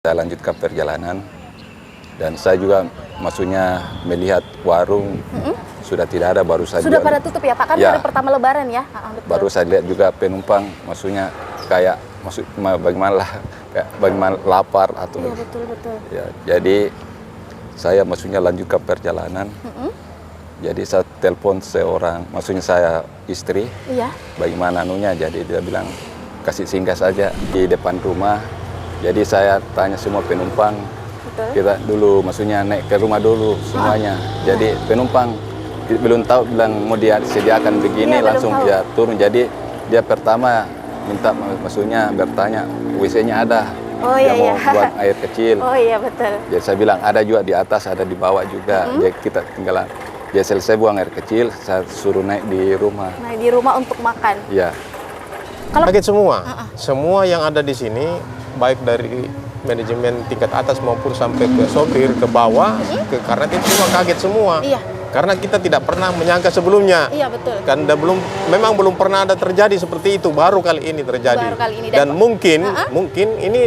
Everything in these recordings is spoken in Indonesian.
Saya lanjutkan perjalanan dan saya juga maksudnya melihat warung sudah tidak ada, baru saya Sudah pada tutup ya Pak, kan Ya. hari pertama Lebaran ya? Betul. baru saya lihat juga penumpang maksudnya kayak bagaimana lapar atau Iya betul. ya, jadi saya maksudnya lanjutkan perjalanan. Jadi saya telepon seorang, maksudnya saya istri, Iya. bagaimana anunya, jadi dia bilang kasih singgah saja di depan rumah. Jadi saya tanya semua penumpang, Betul. kita dulu maksudnya naik ke rumah dulu semuanya. Jadi penumpang belum tahu, bilang mau dia sediakan begini, Iya, belum langsung tahu. dia turun. Jadi dia pertama minta maksudnya bertanya WC-nya ada. Oh Dia iya mau iya. buat air kecil. Oh iya betul. Jadi saya bilang ada juga di atas, ada di bawah juga. Jadi kita tinggal dia selesai buang air kecil, saya suruh naik di rumah. Nah di rumah untuk makan. Ya, Kaget semua. Semua yang ada di sini, baik dari manajemen tingkat atas maupun sampai ke sopir, ke bawah, ke karnet itu semua kaget semua. Iya. Karena kita tidak pernah menyangka sebelumnya. Iya betul. Kan memang belum pernah ada terjadi seperti itu, baru kali ini terjadi. Baru kali ini. Dan mungkin ini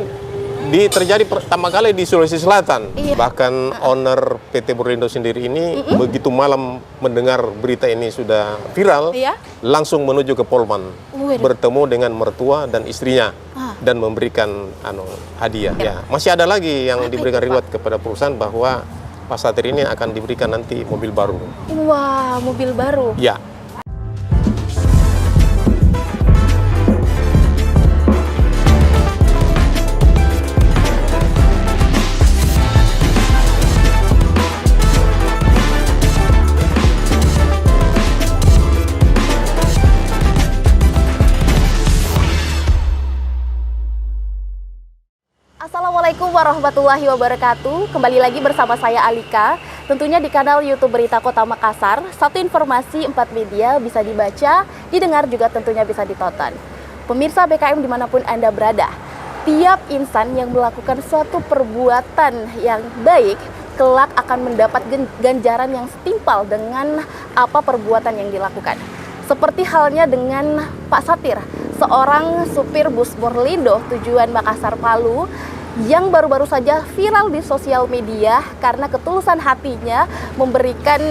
terjadi pertama kali di Sulawesi Selatan. Iya. Bahkan owner PT Borlindo sendiri ini begitu malam mendengar berita ini sudah viral, Iya. langsung menuju ke Polman, Waduh. bertemu dengan mertua dan istrinya dan memberikan hadiah. Ya, masih ada lagi yang diberikan reward kepada perusahaan bahwa Pak Satir ini akan diberikan nanti mobil baru. Wah, mobil baru. Ya. Assalamualaikum warahmatullahi wabarakatuh. Kembali lagi bersama saya Alika. Tentunya di kanal YouTube Berita Kota Makassar. Satu informasi 4 media bisa dibaca, didengar juga tentunya bisa ditonton. Pemirsa BKM dimanapun Anda berada, tiap insan yang melakukan suatu perbuatan yang baik kelak akan mendapat ganjaran yang setimpal dengan apa perbuatan yang dilakukan. Seperti halnya dengan Pak Satir, seorang supir bus Borlindo tujuan Makassar Palu yang baru-baru saja viral di sosial media karena ketulusan hatinya memberikan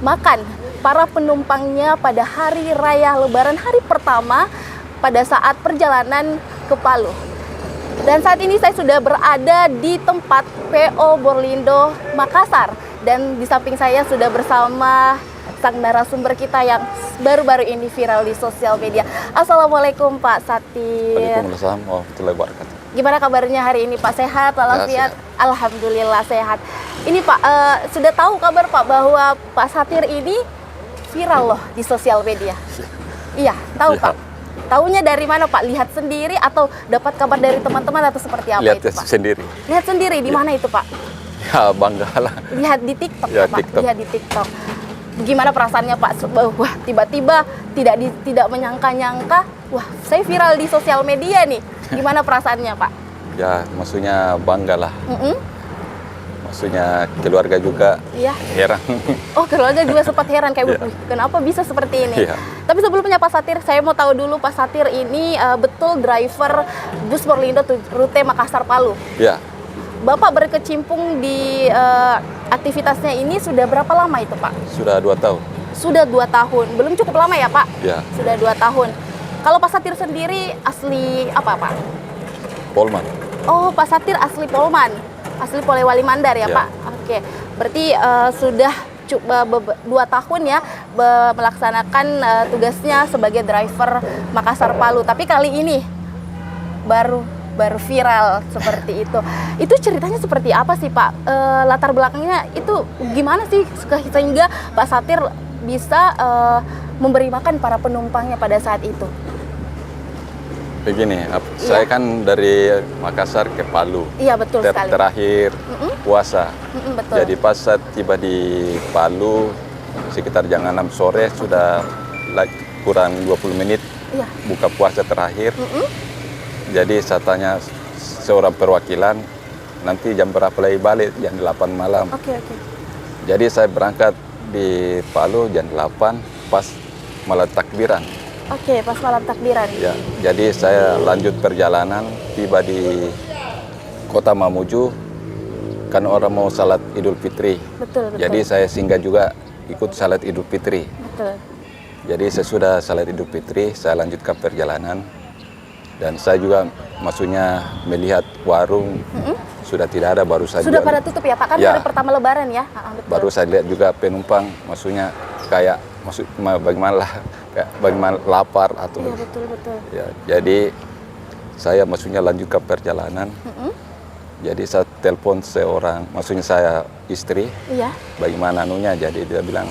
makan para penumpangnya pada hari raya Lebaran hari pertama pada saat perjalanan ke Palu. Dan saat ini saya sudah berada di tempat PO Borlindo Makassar dan di samping saya sudah bersama sang narasumber kita yang baru-baru ini viral di sosial media. Assalamualaikum Pak Satir. Waalaikumsalam warahmatullahi wabarakatuh. Gimana kabarnya hari ini Pak? Sehat walafiat? sehat. Alhamdulillah sehat. Ini Pak, sudah tahu kabar Pak bahwa Pak Satir ini viral loh di sosial media? Iya, tahu Iya. Pak? Taunya dari mana Pak? Lihat sendiri atau dapat kabar dari teman-teman atau seperti apa Lihat itu Pak? sendiri. Lihat sendiri, di mana itu Pak? Ya bangga lah. Lihat di TikTok Ya, ya, Pak? TikTok. Lihat di TikTok. Gimana perasaannya Pak? Wah, tiba-tiba tidak menyangka-nyangka, wah saya viral di sosial media nih. Gimana perasaannya Pak? Ya maksudnya bangga lah. Maksudnya keluarga juga Iya. heran. Oh, keluarga juga sempat heran kayak, Iya. "Wih, kenapa bisa seperti ini?" Iya. Tapi sebelumnya Pak Satir, saya mau tahu dulu Pak Satir ini betul driver bus Borlindo rute Makassar Palu. Ya, Bapak berkecimpung di aktivitasnya ini sudah berapa lama itu Pak? sudah 2 tahun. Sudah 2 tahun. Belum cukup lama ya Pak? Ya, Sudah 2 tahun. Kalau Pak Satir sendiri asli apa Pak? Polman. Oh, Pak Satir asli Polman. Asli Polewali Mandar ya Ya. Pak? Oke. Berarti sudah 2 tahun ya melaksanakan tugasnya sebagai driver Makassar Palu. Tapi kali ini baru viral seperti itu. Itu ceritanya seperti apa sih Pak? Latar belakangnya itu gimana sih sehingga Pak Satir bisa memberi makan para penumpangnya pada saat itu? Begini, saya kan dari Makassar ke Palu. Iya betul sekali. Terakhir puasa. Betul. Jadi pas saya tiba di Palu sekitar jam 6 sore sudah kurang 20 menit Iya. buka puasa terakhir. Jadi saya tanya seorang perwakilan, nanti jam berapa lagi balik? Jam 8 malam. Oke. Jadi saya berangkat di Palu jam 8 pas malam takbiran. Oke, pas malam takbiran. Ya, jadi saya lanjut perjalanan, tiba di Kota Mamuju kan orang mau salat Idul Fitri. Betul, betul. Jadi saya singgah juga ikut salat Idul Fitri. Betul. Jadi sesudah salat Idul Fitri saya lanjutkan perjalanan dan saya juga maksudnya melihat warung sudah tidak ada, baru saja Sudah pada tutup ya Pak, kan Ya. hari pertama Lebaran ya? Betul. baru saya lihat juga penumpang maksudnya kayak bagaimana lah, kayak bagaimana lapar atau Iya, betul, betul. ya. Jadi saya maksudnya lanjutkan perjalanan. Jadi saya telepon seorang, maksudnya saya istri, Iya. bagaimana anunya. Jadi dia bilang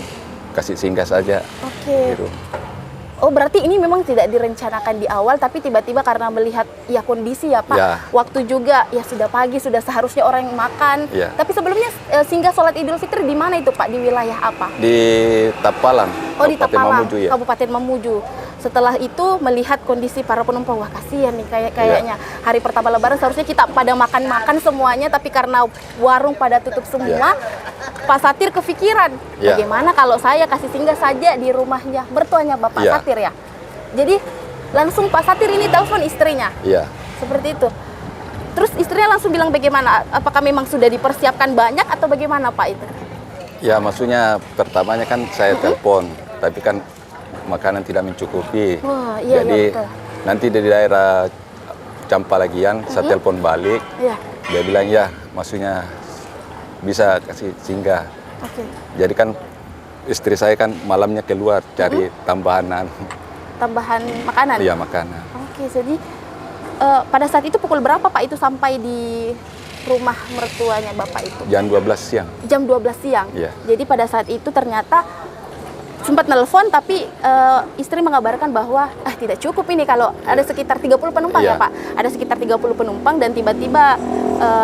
kasih singgah saja. Oke. Gitu. Oh, berarti ini memang tidak direncanakan di awal, tapi tiba-tiba karena melihat ya kondisi ya Pak, Ya. waktu juga ya sudah pagi, sudah seharusnya orang yang makan. Ya. Tapi sebelumnya singgah sholat Idul Fitri di mana itu Pak? Di wilayah apa? Di Tapalan, Oh, di Kabupaten Tapalang, Mamuju ya. Kabupaten Mamuju. Setelah itu melihat kondisi para penumpang, wah kasihan nih kayaknya hari pertama Lebaran seharusnya kita pada makan-makan semuanya, tapi karena warung pada tutup semua, Pak Satir kepikiran, Ya. bagaimana kalau saya kasih singgah saja di rumahnya mertuanya Bapak Ya. Satir ya. Jadi langsung Pak Satir ini telepon istrinya, Iya. seperti itu. Terus istrinya langsung bilang bagaimana? Apakah memang sudah dipersiapkan banyak atau bagaimana Pak itu? Ya maksudnya pertamanya kan saya telepon, tapi kan makanan tidak mencukupi. Wah, iya, Jadi betul. nanti dari daerah Campalagian saya telepon balik, Iya, dia bilang ya maksudnya bisa kasih singgah. oke. Jadi kan istri saya kan malamnya keluar cari tambahan Tambahan makanan? iya makanan. Oke, jadi pada saat itu pukul berapa Pak itu sampai di rumah mertuanya Bapak itu? Jam 12 siang. Jam 12 siang? Iya. Jadi pada saat itu ternyata sempat nelpon tapi istri mengabarkan bahwa tidak cukup ini kalau ada sekitar 30 penumpang ya Iya. Pak? Ada sekitar 30 penumpang dan tiba-tiba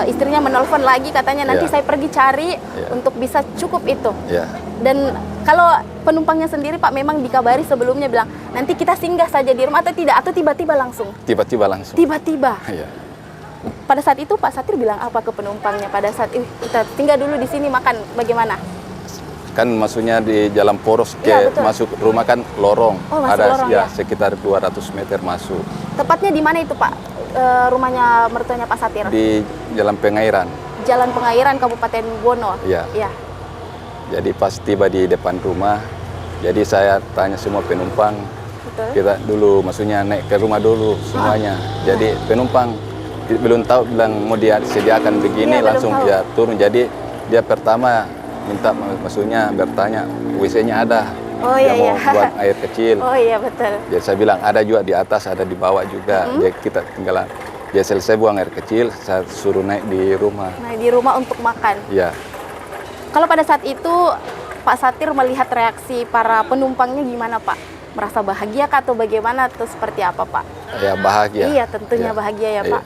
istrinya menelpon lagi katanya nanti Iya. saya pergi cari Iya. untuk bisa cukup itu. Ya. Dan kalau penumpangnya sendiri Pak memang dikabari sebelumnya bilang nanti kita singgah saja di rumah atau tidak, atau tiba-tiba langsung? Tiba-tiba langsung. Tiba-tiba. Iya. Pada saat itu Pak Satir bilang apa ke penumpangnya pada saat kita tinggal dulu di sini makan bagaimana? Kan maksudnya di jalan poros Iya, ke betul. masuk rumah kan lorong. Oh, masuk ada lorong, ya ya. sekitar 200 meter masuk Tepatnya di mana itu Pak? Rumahnya mertuanya Pak Satir? di Jalan Pengairan. Jalan Pengairan Kabupaten Bono. Iya. Iya. Jadi pas tiba di depan rumah, jadi saya tanya semua penumpang, Betul. kita dulu maksudnya naik ke rumah dulu semuanya. Jadi penumpang belum tahu bilang mau dia sediakan begini Iya, belum langsung tahu. dia turun. Jadi dia pertama minta maksudnya bertanya WC-nya ada. Oh, dia iya, mau iya. buat air kecil. Oh iya betul. Jadi saya bilang ada juga di atas, ada di bawah juga. Jadi kita tinggal dia selesai buang air kecil, saya suruh naik di rumah. Nah di rumah untuk makan. Ya, Kalau pada saat itu Pak Satir melihat reaksi para penumpangnya gimana Pak? Merasa bahagia kah atau bagaimana atau seperti apa Pak? ya bahagia. Iya tentunya Ya. bahagia ya Iya. Pak.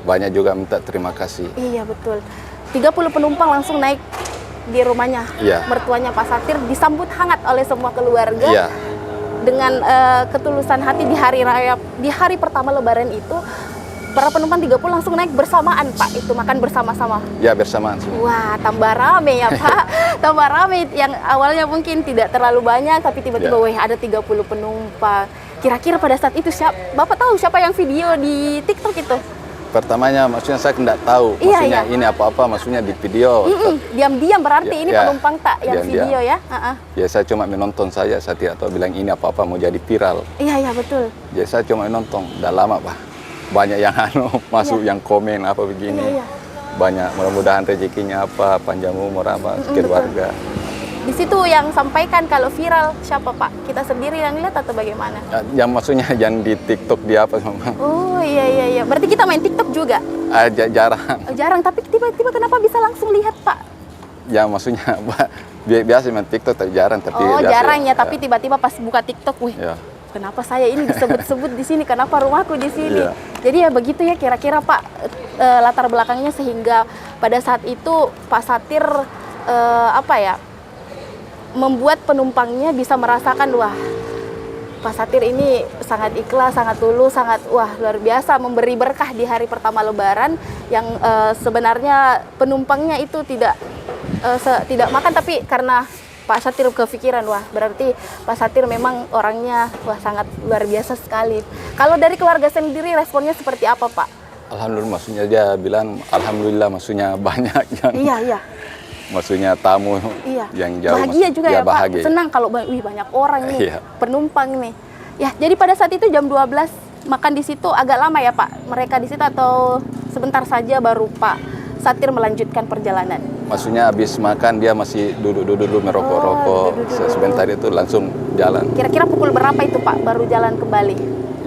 Banyak juga minta terima kasih. Iya betul. 30 penumpang langsung naik di rumahnya Iya. mertuanya Pak Satir, disambut hangat oleh semua keluarga Iya, dengan ketulusan hati di hari raya, di hari pertama Lebaran itu para penumpang 30 langsung naik bersamaan Pak, itu makan bersama-sama. ya bersamaan semua. Wah tambah rame ya Pak, tambah rame yang awalnya mungkin tidak terlalu banyak tapi tiba-tiba Ya. wah ada 30 penumpang. Kira-kira pada saat itu Bapak tahu siapa yang video di TikTok itu? Pertamanya maksudnya saya tidak tahu, Iya, maksudnya iya. ini apa-apa, maksudnya di video. Diam-diam berarti Ya, ini ya. penumpang tak yang Diam-diam. video ya? Ya saya cuma menonton saja, saya tidak tahu bilang ini apa-apa mau jadi viral. Iya betul. Jadi saya cuma menonton, udah lama Pak. Banyak yang masuk, yang komen apa begini. Iya, iya. Banyak, mudah-mudahan rezekinya apa, panjang umur apa, keluarga. Di situ yang sampaikan kalau viral siapa Pak? Kita sendiri yang lihat atau bagaimana? Yang maksudnya jangan di TikTok di apa sama. Oh iya. Berarti kita main TikTok juga? Jarang. Jarang, tapi tiba-tiba kenapa bisa langsung lihat Pak? Ya maksudnya biasa main TikTok tapi jarang. Tapi Oh biasa, jarang ya, tapi tiba-tiba pas buka TikTok, wih Ya. kenapa saya ini disebut-sebut di sini? Kenapa rumahku di sini? Iya. Jadi ya begitu ya kira-kira Pak latar belakangnya sehingga pada saat itu Pak Satir membuat penumpangnya bisa merasakan wah Pak Satir ini sangat ikhlas, sangat tulus, sangat wah luar biasa memberi berkah di hari pertama Lebaran yang sebenarnya penumpangnya itu tidak makan tapi karena Pak Satir kepikiran wah berarti Pak Satir memang orangnya wah sangat luar biasa sekali. Kalau dari keluarga sendiri responnya seperti apa Pak? Alhamdulillah, maksudnya dia bilang alhamdulillah, maksudnya banyak yang Iya. maksudnya tamu Iya. yang jauh. Bahagia juga ya, Pak. bahagia. Senang kalau wih, banyak orang nih, Iya. penumpang nih. Ya, jadi pada saat itu jam 12 makan di situ agak lama ya, Pak? Mereka di situ atau sebentar saja baru Pak Satir melanjutkan perjalanan? Maksudnya habis makan dia masih duduk merokok-rokok. duduk-duduk. Sebentar itu langsung jalan. Kira-kira pukul berapa itu, Pak, baru jalan kembali?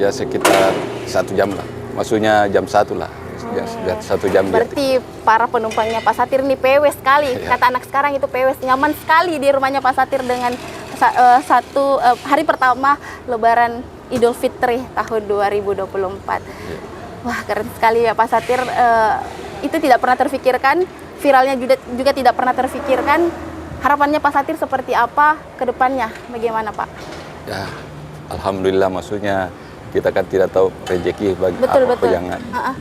Ya sekitar 1 jam lah. Maksudnya jam 1 lah. Ya, 1 jam dia. Berarti para penumpangnya Pak Satir nih PW sekali. Iya. Kata anak sekarang itu PW, nyaman sekali di rumahnya Pak Satir dengan hari pertama Lebaran Idul Fitri tahun 2024. Iya. Wah, keren sekali ya Pak Satir. Itu tidak pernah terfikirkan, viralnya juga tidak pernah terfikirkan. Harapannya Pak Satir seperti apa ke depannya? Bagaimana, Pak? Ya, alhamdulillah, maksudnya kita kan tidak tahu rezeki bagi Betul, apa betul. yang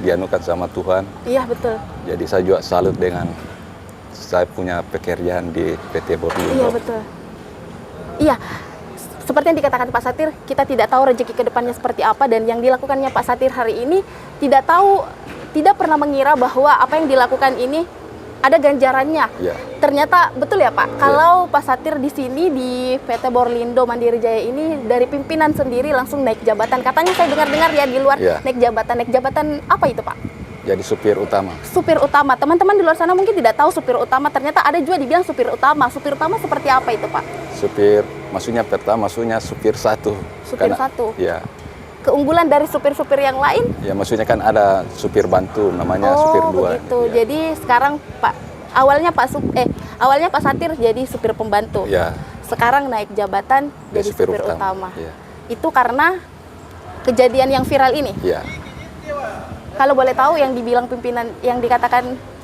dianukan sama Tuhan. Iya, betul. Jadi saya juga salut dengan saya punya pekerjaan di PT Iya, Borlindo. betul. Iya, seperti yang dikatakan Pak Satir, kita tidak tahu rezeki ke depannya seperti apa, dan yang dilakukannya Pak Satir hari ini tidak pernah mengira bahwa apa yang dilakukan ini ada ganjarannya. Ya, Ternyata betul ya Pak, kalau Pak Satir di sini di PT Borlindo Mandiri Jaya ini dari pimpinan sendiri langsung naik jabatan. Katanya saya dengar-dengar ya di luar Ya. naik jabatan apa itu Pak? jadi supir utama. Supir utama. Teman-teman di luar sana mungkin tidak tahu supir utama. Ternyata ada juga dibilang supir utama. Supir utama seperti apa itu Pak? Supir, maksudnya pertama, maksudnya supir 1. Supir 1. Ya, Keunggulan dari supir-supir yang lain? ya maksudnya kan ada supir bantu, namanya supir 2. begitu. Ya. Jadi sekarang awalnya Pak Satir jadi supir pembantu. Ya, Sekarang naik jabatan dia jadi supir utama. Ya. Itu karena kejadian yang viral ini. Ya. Kalau boleh tahu yang dibilang pimpinan, yang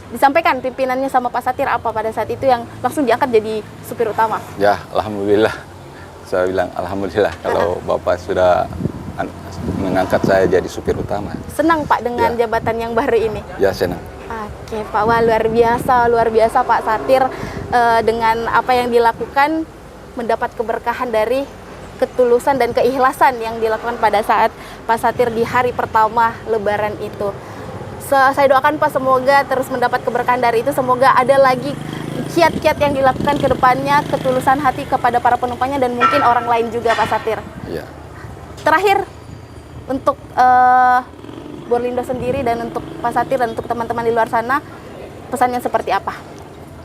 disampaikan pimpinannya sama Pak Satir apa pada saat itu yang langsung diangkat jadi supir utama? Ya, alhamdulillah. Saya bilang alhamdulillah kalau Bapak sudah mengangkat saya jadi supir utama. Senang Pak dengan Ya. jabatan yang baru ini? Ya, senang. Oke Pak, wah luar biasa Pak Satir dengan apa yang dilakukan, mendapat keberkahan dari ketulusan dan keikhlasan yang dilakukan pada saat Pak Satir di hari pertama Lebaran itu. Saya doakan Pak semoga terus mendapat keberkahan dari itu, semoga ada lagi kiat-kiat yang dilakukan ke depannya, ketulusan hati kepada para penumpangnya dan mungkin orang lain juga Pak Satir. Ya. Terakhir untuk Borlindo sendiri dan untuk Pak Satir dan untuk teman-teman di luar sana, pesannya seperti apa?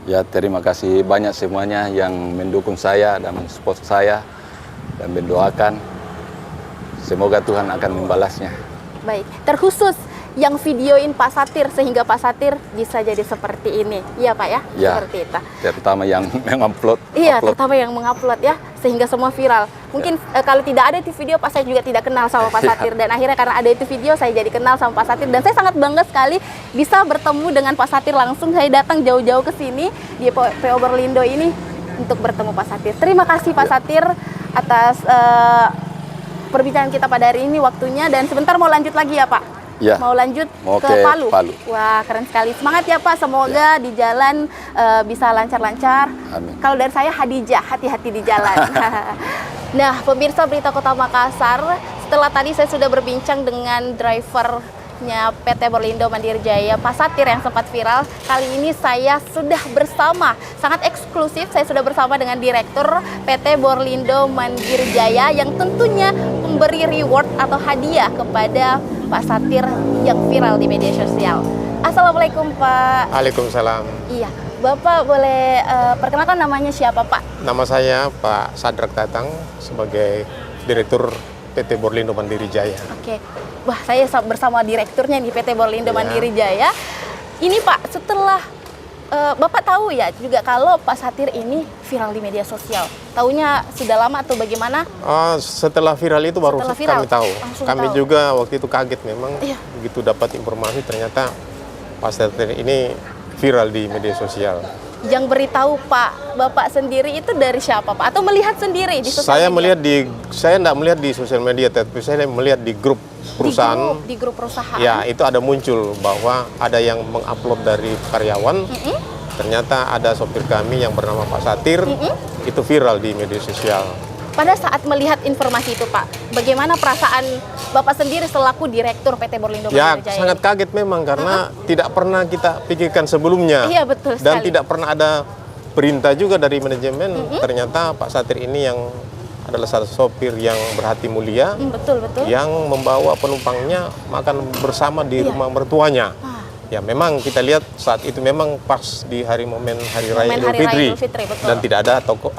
Ya, terima kasih banyak semuanya yang mendukung saya dan mensupport saya dan mendoakan. Semoga Tuhan akan membalasnya. Baik, terkhusus yang videoin Pak Satir sehingga Pak Satir bisa jadi seperti ini. Iya Pak ya? Ya. Seperti itu. Terutama yang mengupload. Iya, terutama yang mengupload ya, sehingga semua viral. Mungkin kalau tidak ada itu video, Pak saya juga tidak kenal sama Pak Satir. Dan akhirnya karena ada itu video, saya jadi kenal sama Pak Satir. Dan saya sangat bangga sekali bisa bertemu dengan Pak Satir langsung. Saya datang jauh-jauh ke sini di PO Borlindo ini untuk bertemu Pak Satir. Terima kasih Pak Satir atas perbincangan kita pada hari ini, waktunya. Dan sebentar mau lanjut lagi ya Pak? Ya. Mau lanjut Mau ke ke Palu. Palu. Wah, keren sekali. Semangat ya Pak, semoga di jalan bisa lancar-lancar. Amin. Kalau dari saya Hadijah, hati-hati di jalan. Nah, pemirsa Berita Kota Makassar, setelah tadi saya sudah berbincang dengan drivernya PT Borlindo Mandiri Jaya, Pak Satir yang sempat viral. Kali ini saya sudah bersama, sangat eksklusif, saya sudah bersama dengan Direktur PT Borlindo Mandiri Jaya yang tentunya memberi reward atau hadiah kepada Pak Satir yang viral di media sosial. Assalamualaikum Pak. Waalaikumsalam. Iya, Bapak boleh perkenalkan namanya siapa Pak? Nama saya Pak Sadrak Tatang sebagai Direktur PT Borlindo Mandiri Jaya. Oke, wah saya bersama direkturnya di PT Borlindo Ya. Mandiri Jaya. Ini Pak, setelah Bapak tahu ya juga kalau Pak Satir ini viral di media sosial. Taunya sudah lama atau bagaimana? Setelah viral itu baru Setelah viral, kami tahu. langsung Kami tahu. juga waktu itu kaget memang Iya. begitu dapat informasi ternyata Pak Satir ini viral di media sosial. Yang beritahu Pak Bapak sendiri itu dari siapa Pak? Atau melihat sendiri di sosial Saya media? saya tidak melihat di sosial media, tapi saya melihat di grup perusahaan. Di grup perusahaan. Ya, itu ada muncul bahwa ada yang mengupload dari karyawan. Ternyata ada sopir kami yang bernama Pak Satir, itu viral di media sosial. Pada saat melihat informasi itu Pak, bagaimana perasaan Bapak sendiri selaku Direktur PT Borlindo Ya, Mandiri Jaya sangat ini? kaget memang karena tidak pernah kita pikirkan sebelumnya. Iya, betul Dan sekali. tidak pernah ada perintah juga dari manajemen. Ternyata Pak Satir ini yang adalah satu sopir yang berhati mulia, Betul, betul. yang membawa penumpangnya makan bersama di rumah mertuanya. Ya, memang kita lihat saat itu memang pas di momen hari raya Idul Hari Raya Fitri, Idul Fitri, betul. dan tidak ada toko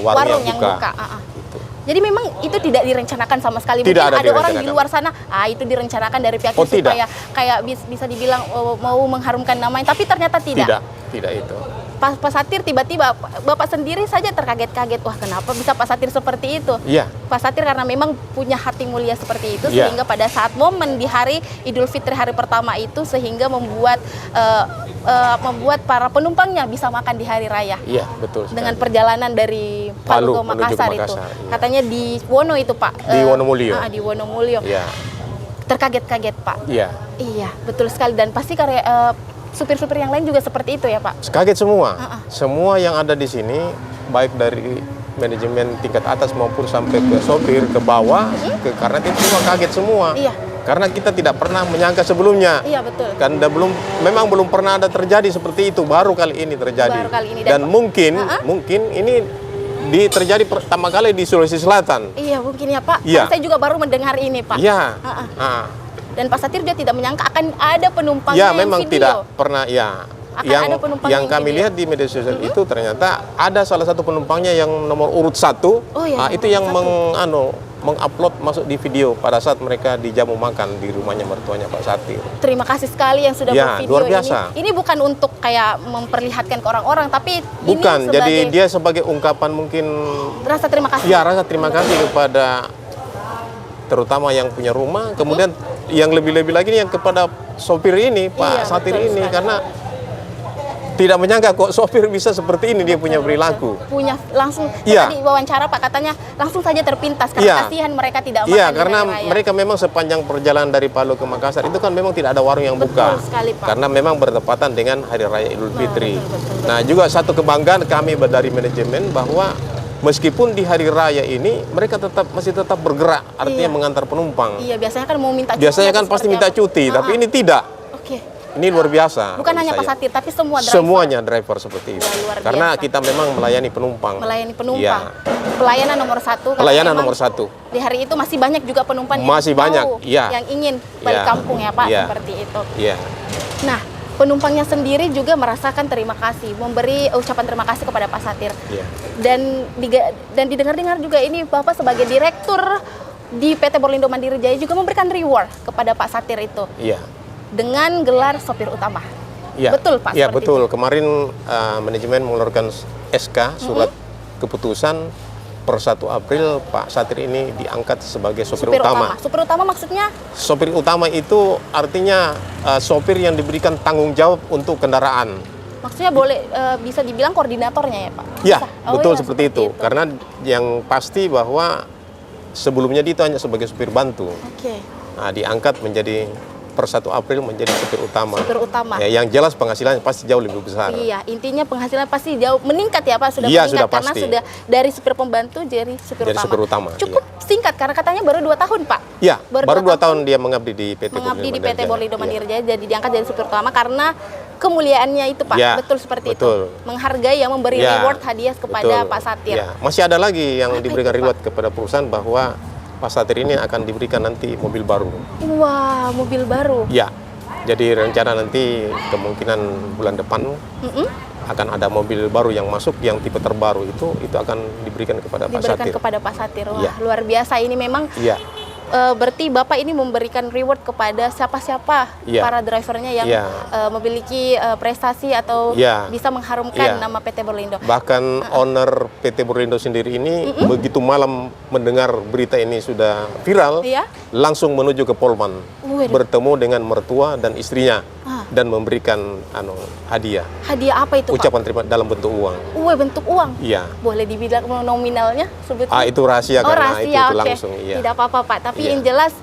warung yang buka. Gitu. Jadi memang itu tidak direncanakan sama sekali. Tidak Mungkin ada ada orang di direncanakan. luar sana, itu direncanakan dari pihak Oh, itu supaya tidak. kayak bisa dibilang mau mengharumkan namanya, tapi ternyata tidak. Tidak itu. Pak Satir tiba-tiba Bapak sendiri saja terkaget-kaget, wah kenapa bisa Pak Satir seperti itu? Iya. Pak Satir karena memang punya hati mulia seperti itu, Iya. sehingga pada saat momen di hari Idul Fitri hari pertama itu sehingga membuat para penumpangnya bisa makan di hari raya. Iya, betul sekali. Dengan perjalanan dari Palu ke Palu menuju ke Makassar itu. Makassar, iya. Katanya di Wono itu, Pak. Di Wonomulyo. Di Wonomulyo. Iya. Terkaget-kaget, Pak. Iya. Iya, betul sekali, dan pasti karya supir-supir yang lain juga seperti itu ya, Pak. Kaget semua. Semua yang ada di sini, baik dari manajemen tingkat atas maupun sampai ke sopir, ke bawah, karena itu semua kaget semua. Iya. Karena kita tidak pernah menyangka sebelumnya. Iya, betul. Karena memang belum pernah ada terjadi seperti itu, baru kali ini terjadi. Baru kali ini. Dan mungkin ini terjadi pertama kali di Sulawesi Selatan. Iya, mungkin ya, Pak. Iya. Saya juga baru mendengar ini, Pak. Iya. Dan Pak Satir dia tidak menyangka akan ada penumpang Ya, yang memang video. tidak pernah, ya. Akan ada penumpang Yang yang kami video. lihat di media sosial itu ternyata ada salah satu penumpangnya yang nomor urut 1. Oh, iya, Itu yang mengupload masuk di video pada saat mereka dijamu makan di rumahnya mertuanya Pak Satir. Terima kasih sekali yang sudah Ya, bervideo luar biasa. ini. Ini bukan untuk kayak memperlihatkan ke orang-orang, tapi Bukan, ini jadi sebagai dia sebagai ungkapan mungkin rasa terima kasih. ya rasa terima kasih kepada terutama yang punya rumah, kemudian yang lebih-lebih lagi yang kepada sopir ini, Pak Iya, Satir betul ini, sekali. karena tidak menyangka kok sopir bisa seperti ini dia punya perilaku. Punya langsung Iya. tadi wawancara Pak katanya langsung saja terpintas karena Iya. kasihan mereka tidak makan Iya, di karena hari raya. mereka memang sepanjang perjalanan dari Palu ke Makassar itu kan memang tidak ada warung yang buka. Betul sekali, Pak. Karena memang bertepatan dengan Hari Raya Idul Fitri. betul. Nah, juga satu kebanggaan kami dari manajemen bahwa meskipun di hari raya ini mereka masih tetap bergerak, artinya Iya. mengantar penumpang. Iya, biasanya kan mau minta cuti. Biasanya kan atau pasti seperti minta apa. cuti, tapi ini tidak. Oke. Ini luar biasa. Bukan bagi hanya Pak saya. Satir, tapi semua driver. Semuanya driver seperti itu. Ya, luar Karena biasa. kita memang melayani penumpang. Melayani penumpang. Iya. Pelayanan nomor 1. karena Pelayanan memang nomor 1. Di hari itu masih banyak juga penumpang Masih yang banyak, mau, iya. yang ingin balik Iya. kampung ya, Pak, Iya. seperti itu. Iya. Nah, penumpangnya sendiri juga merasakan terima kasih, memberi ucapan terima kasih kepada Pak Satir. Iya. Dan didengar-dengar juga ini Bapak sebagai direktur di PT Borlindo Mandiri Jaya juga memberikan reward kepada Pak Satir itu Iya. dengan gelar sopir utama. Iya. Betul, Pak, Iya, seperti betul. Kemarin manajemen mengeluarkan SK surat keputusan per 1 April Pak Satir ini diangkat sebagai sopir utama. Sopir utama maksudnya? Sopir utama itu artinya sopir yang diberikan tanggung jawab untuk kendaraan. Maksudnya boleh bisa dibilang koordinatornya ya, Pak? Ya, Bisa? Oh, betul iya, seperti itu. Karena yang pasti bahwa sebelumnya dia itu hanya sebagai sopir bantu. Oke. Nah, diangkat menjadi per 1 April menjadi sopir utama. Sopir utama. Ya, yang jelas penghasilannya pasti jauh lebih besar. Iya, intinya penghasilan pasti jauh meningkat ya, Pak, sudah Iya, meningkat sudah karena pasti. sudah dari supir pembantu jadi supir Jadi utama. supir utama, Cukup singkat karena katanya baru 2 tahun, Pak. Ya, baru 2 2 tahun dia mengabdi di PT Mengabdi di Borlindo PT Mandiri Borlindo Jaya. Mandiri Jaya, jadi diangkat jadi supir utama karena kemuliaannya itu, Pak. Ya, Betul seperti betul. itu. Menghargai yang memberi Ya, reward hadiah kepada betul. Pak Satir. Ya, masih ada lagi yang Apa diberikan itu, Pak? reward kepada perusahaan bahwa Pak Satir ini akan diberikan nanti mobil baru. Wah, mobil baru. Ya, jadi rencana nanti kemungkinan bulan depan akan ada mobil baru yang masuk yang tipe terbaru itu akan diberikan kepada Pak Diberikan Satir. kepada Pak Satir. Wah, Iya. luar biasa ini memang. Iya. Berarti Bapak ini memberikan reward kepada siapa-siapa Iya. para drivernya yang Iya. memiliki prestasi atau Iya. bisa mengharumkan Iya. nama PT Borlindo. Bahkan owner PT Borlindo sendiri ini begitu malam mendengar berita ini sudah viral, Iya. langsung menuju ke Polman, Waduh. bertemu dengan mertua dan istrinya Ah. dan memberikan hadiah, Hadiah apa itu, Pak? ucapan terima dalam bentuk uang. Bentuk uang. Iya. Boleh dibilang nominalnya sebetulnya? Itu rahasia Oh, karena rahasia, itu oke. langsung. Iya. Tidak apa-apa, Pak. Tapi Iya. yang jelas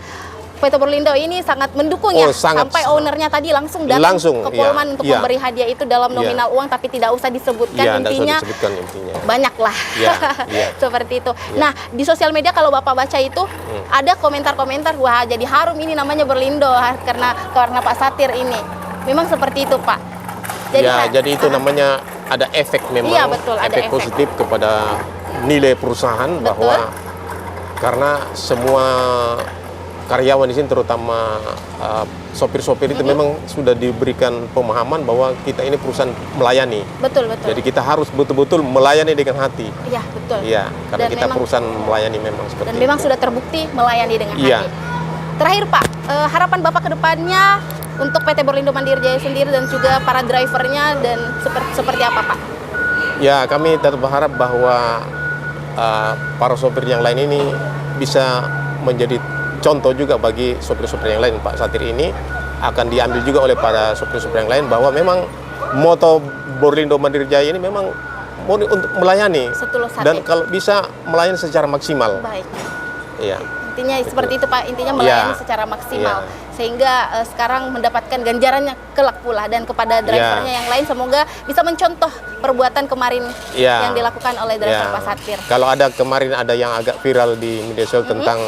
PT Berlindo ini sangat mendukung ya, sampai ownernya tadi langsung datang ke Polman untuk memberi hadiah itu dalam nominal uang, tapi tidak usah disebutkan, intinya banyak lah. Seperti itu. Nah, di sosial media kalau Bapak baca itu ada komentar-komentar, wah jadi harum ini namanya Berlindo karena Pak Satir ini. Memang seperti itu, Pak. Jadi itu namanya ada efek memang, iya, betul, ada efek positif kepada nilai perusahaan, bahwa karena semua karyawan di sini, terutama sopir-sopir itu memang sudah diberikan pemahaman bahwa kita ini perusahaan melayani. Betul. Jadi kita harus betul-betul melayani dengan hati. Iya, betul. Iya, karena kita perusahaan melayani memang seperti itu. Dan memang sudah terbukti melayani dengan hati. Terakhir Pak, harapan Bapak ke depannya untuk PT Berlindo Mandiri Jaya sendiri dan juga para drivernya, dan seperti apa Pak? Ya, kami tetap berharap bahwa para sopir yang lain ini bisa menjadi contoh juga bagi sopir-sopir yang lain. Pak Satir ini akan diambil juga oleh para sopir-sopir yang lain, bahwa memang moto Berlindo Mandiri Jaya ini memang untuk melayani, dan kalau bisa melayani secara maksimal. Baik. Iya. Intinya seperti itu Pak, intinya melayani secara maksimal, sehingga sekarang mendapatkan ganjarannya kelak pula. Dan kepada drivernya yang lain, semoga bisa mencontoh perbuatan kemarin yang dilakukan oleh driver Pak Satir. Kalau ada kemarin ada yang agak viral di media sosial tentang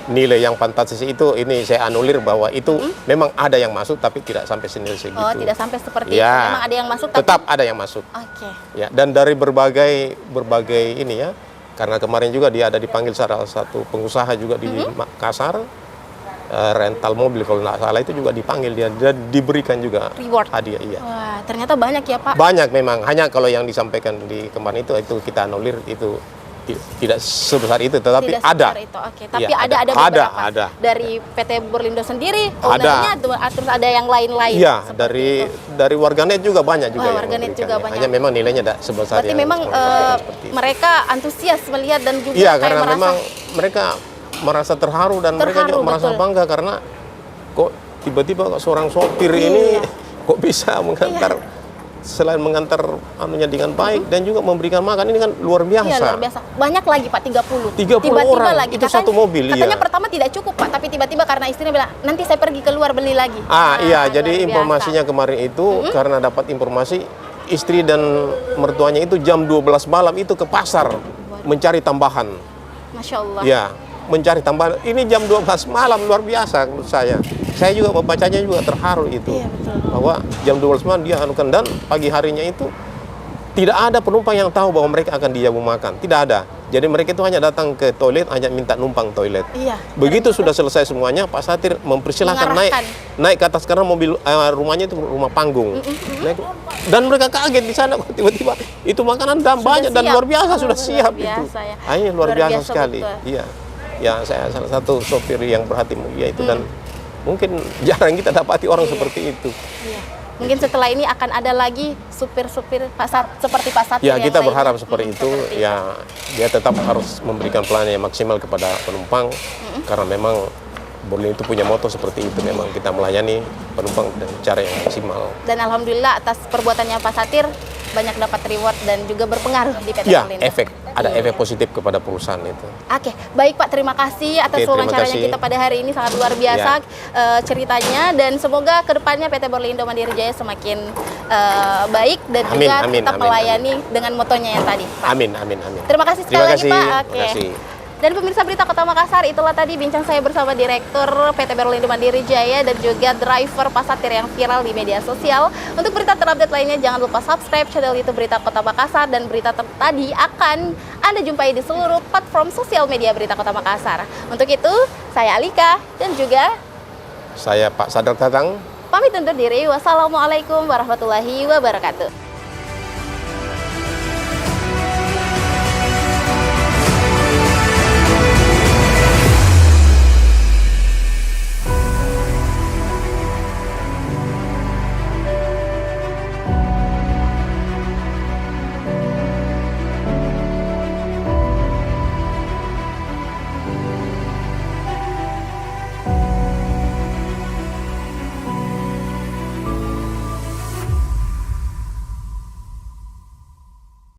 nilai yang fantastis itu, ini saya anulir bahwa itu memang ada yang masuk, tapi tidak sampai senilai segitu. Oh, tidak sampai seperti itu. Memang ada yang masuk, tapi tetap ada yang masuk. Oke. Ya, dan dari berbagai ini ya, karena kemarin juga dia ada dipanggil salah satu pengusaha juga di Makassar, rental mobil kalau nggak salah, itu juga dipanggil, dia diberikan juga reward, hadiah. Iya. Wah, ternyata banyak ya Pak. Banyak memang, hanya kalau yang disampaikan di kemarin itu kita anulir, itu tidak sebesar itu, tetapi tidak ada. Itu. Oke. Tapi ada beberapa. Ada. Dari PT Berlindo sendiri, ownernya, terus ada yang lain-lain. Iya, dari warganet juga banyak juga. Warganet juga banyak. Hanya memang nilainya tidak sebesar. Berarti memang mereka antusias melihat dan juga iya, karena memang mereka merasa terharu, dan mereka juga merasa bangga, karena kok tiba-tiba seorang sopir ini kok bisa mengantar, selain mengantar anunya dengan baik dan juga memberikan makan, ini kan luar biasa. Iya, luar biasa. Banyak lagi Pak, 30 tiba-tiba orang lagi. Itu satu mobil. Katanya pertama tidak cukup Pak, tapi tiba-tiba karena istrinya bilang nanti saya pergi keluar beli lagi. Iya, jadi informasinya kemarin itu karena dapat informasi istri dan mertuanya itu jam 12 malam itu ke pasar mencari tambahan. Masya Allah. Ya, mencari tambahan. Ini jam 12 malam, luar biasa menurut saya. Saya juga membacanya juga terharu itu. Iya, betul. Bahwa jam 12 malam dia anukan, dan pagi harinya itu tidak ada penumpang yang tahu bahwa mereka akan dijamu makan. Tidak ada. Jadi mereka itu hanya datang ke toilet, hanya minta numpang toilet. Iya. Begitu sudah selesai semuanya, Pak Satir mempersilahkan naik ke atas, karena mobil rumahnya itu rumah panggung. Dan mereka kaget di sana tiba-tiba itu makanan banyak dan luar biasa, sudah siap itu. Ya. Ini luar biasa sekali. Iya. Ya, saya salah satu sopir yang berhati mulia itu, dan mungkin jarang kita dapati orang seperti itu. Iya. Mungkin setelah ini akan ada lagi supir-supir seperti Pak Satir. Ya, kita berharap seperti itu. Ya, dia tetap harus memberikan pelayanan yang maksimal kepada penumpang, karena memang Berlindo itu punya moto seperti itu. Memang kita melayani penumpang dengan cara yang maksimal. Dan alhamdulillah atas perbuatannya Pak Satir banyak dapat reward dan juga berpengaruh di PT Berlindo. Ada efek positif kepada perusahaan itu. Oke, baik Pak, terima kasih atas wawancaranya kita pada hari ini, sangat luar biasa ceritanya, dan semoga kedepannya PT Berlindo Mandiri Jaya semakin baik dan juga tetap melayani dengan motonya yang tadi, Pak. Amin. Terima kasih sekali lagi Pak. Terima kasih. Dan pemirsa Berita Kota Makassar, itulah tadi bincang saya bersama Direktur PT Berlindo Mandiri Jaya dan juga driver Pak Satir yang viral di media sosial. Untuk berita terupdate lainnya, jangan lupa subscribe channel YouTube Berita Kota Makassar, dan berita tadi akan Anda jumpai di seluruh platform sosial media Berita Kota Makassar. Untuk itu, saya Alika dan juga saya Pak Sadar Tatang. Pamit undur diri. Wassalamualaikum warahmatullahi wabarakatuh.